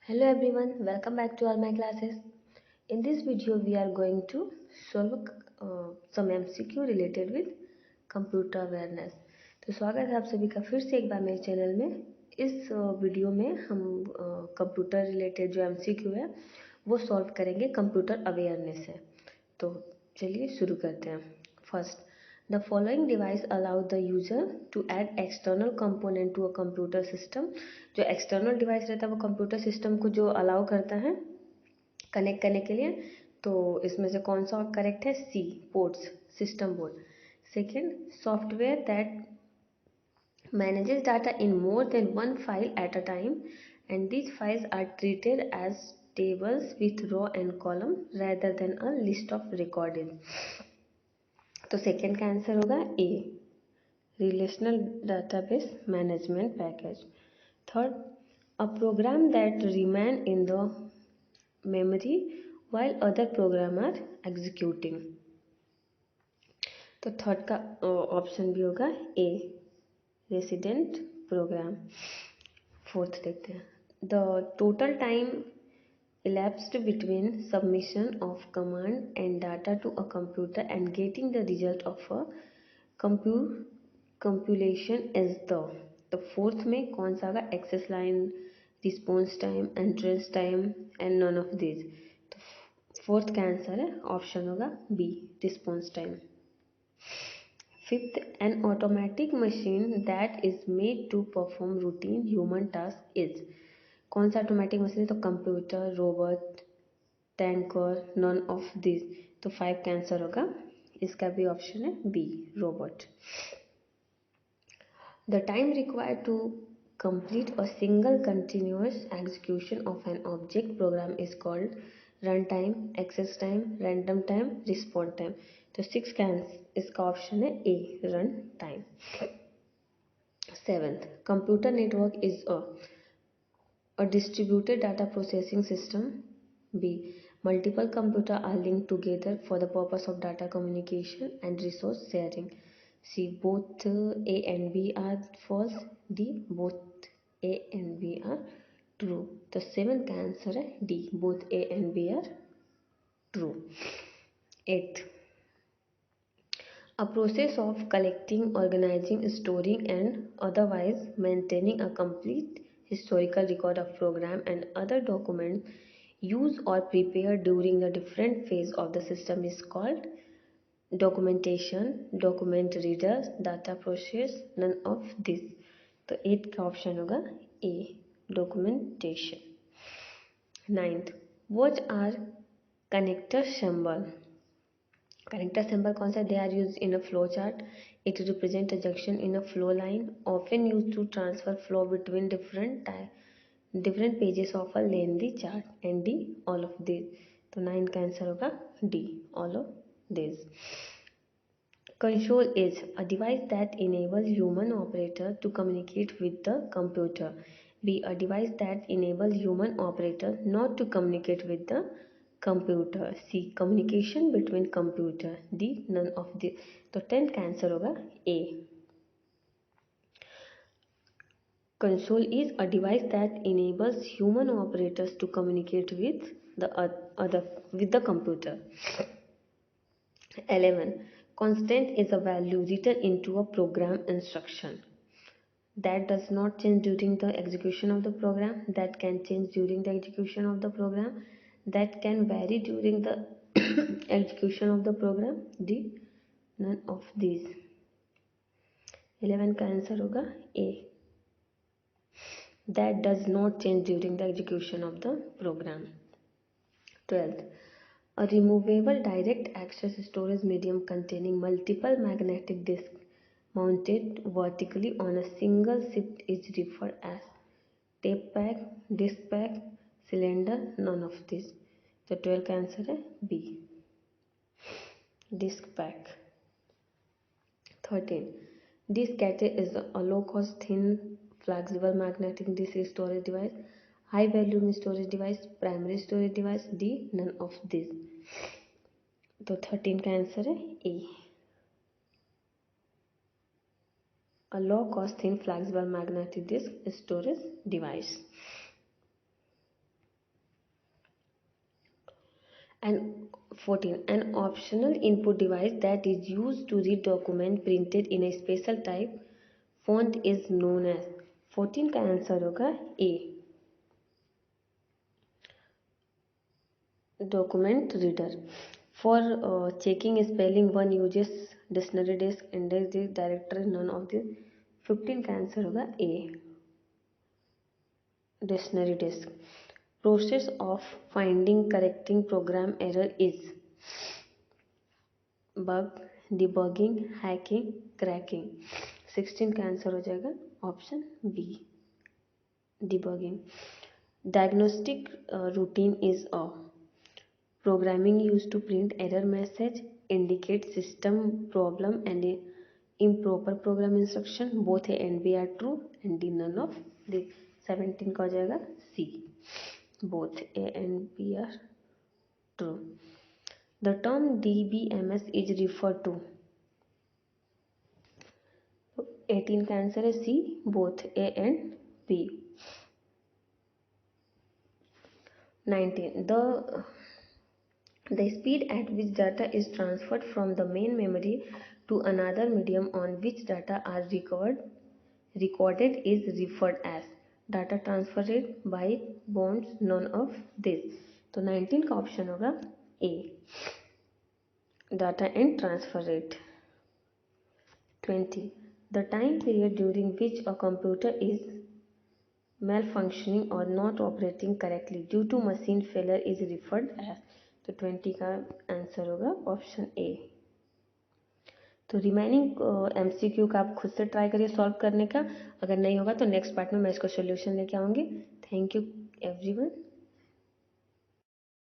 Hello everyone, welcome back to all my classes. In this video, we are going to solve some MCQ related with computer awareness. तो स्वागत है आप सभी का फिर से एक बार मेरे चैनल में। इस वीडियो में हम कंप्यूटर रिलेटेड जो MCQ है वो सॉल्व करेंगे कंप्यूटर अवेयरनेस से। तो चलिए शुरू करते हैं। First, the following device allow the user to add external component to a computer system। जो external device रहता है वो computer system को जो allow करता है कनेक्ट करने के लिए, तो इसमें से कौन सा करेक्ट है? C, ports, system board. Second, software that manages data in more than one file at a time and these files are treated as tables with row and column rather than a list of recorded। तो second का answer होगा A, relational database management package. Third, a program that remain in the memory while other program are executing। तो third का option भी होगा A, resident program. Fourth देखते हैं, the total time elapsed between submission of command and data to a computer and getting the result of a compilation is the fourth में कौन सा होगा? Access line, response time, entrance time and none of this. तो fourth का answer है option होगा B, response time. Fifth, an automatic machine that is made to perform routine human task is. कौन सा ऑटोमेटिक मशीन है? तो computer, robot, tanker, none of this. तो five का आंसर होगा, इसका भी ऑप्शन है B, robot. The time required to complete a single continuous execution of an object program is called run time, access time, random time, response time। तो six का इसका option है A, run time. Seventh, computer network is a distributed data processing system। B, multiple computers are linked together for the purpose of data communication and resource sharing। C, both A and B are false। D, both A and B are true। तो seven का answer है D, both A and B are true. Eight, a process of collecting, organizing, storing and otherwise maintaining a complete historical record of program and other documents used or prepared during the different phase of the system is called documentation, document reader, data process, none of this। तो eight का option होगा A, documentation. Ninth, what are connector symbol. Connector symbol कौन सा? They are use in a flow chart, it represent a junction in a flow line, often use to transfer flow between different pages of a lengthy chart and D, all of this. तो nine का answer होगा D, all of this. Console is a device that enables human operator to communicate with the computer। B, a device that enables human operator not to communicate with the computer। C, communication between computer। D, none of the। तो 10th का answer होगा A, console is a device that enables human operators to communicate with the computer। 11, constant is a value written into a program instruction that does not change during the execution of the program, that can change during the execution of the program, that can vary during the execution of the program। D, none of these। 11 का answer होगा ए, that does not change during the execution of the program। 12th, a removable direct access storage medium containing multiple magnetic disks mounted vertically on a single shift is referred as tape pack, disk pack, cylinder, none of this। तो 12 का answer है B, disk pack। 13, diskette is a low cost thin flexible magnetic disk storage device, high volume storage device, primary storage device। D, none of this। तो 13 का answer है ए, a low cost thin flexible magnetic disk storage device। And 14, an optional input device that is used to read document printed in a special type font is known as। 14 का answer होगा ए, document reader। For checking spelling, one uses dictionary disk, index disk, directory, none of the 15 का answer होगा ए, dictionary disk। Process of finding correcting program error is bug, debugging, hacking, cracking। 16 का answer हो जाएगा option B, debugging। Diagnostic routine is a programming used to print error message, indicate system problem and improper program instruction। Both A and B are true and D none of the 17 का हो जाएगा C, both A and B are true। The term DBMS is referred to। 18 का answer है सी, both A and B। 19, the speed at which data is transferred from the main memory to another medium on which data are recorded is referred as data transfer rate, byte, bonds, none of this। तो 19 का option होगा ए, data and transfer rate। 20, the time period during which a computer is malfunctioning or not operating correctly due to machine failure is referred as। तो 20 का answer होगा option A. तो remaining MCQ का आप खुद से ट्राई करिए सॉल्व करने का, अगर नहीं होगा तो नेक्स्ट पार्ट में मैं इसका सोल्यूशन लेके आऊँगी। Thank you everyone.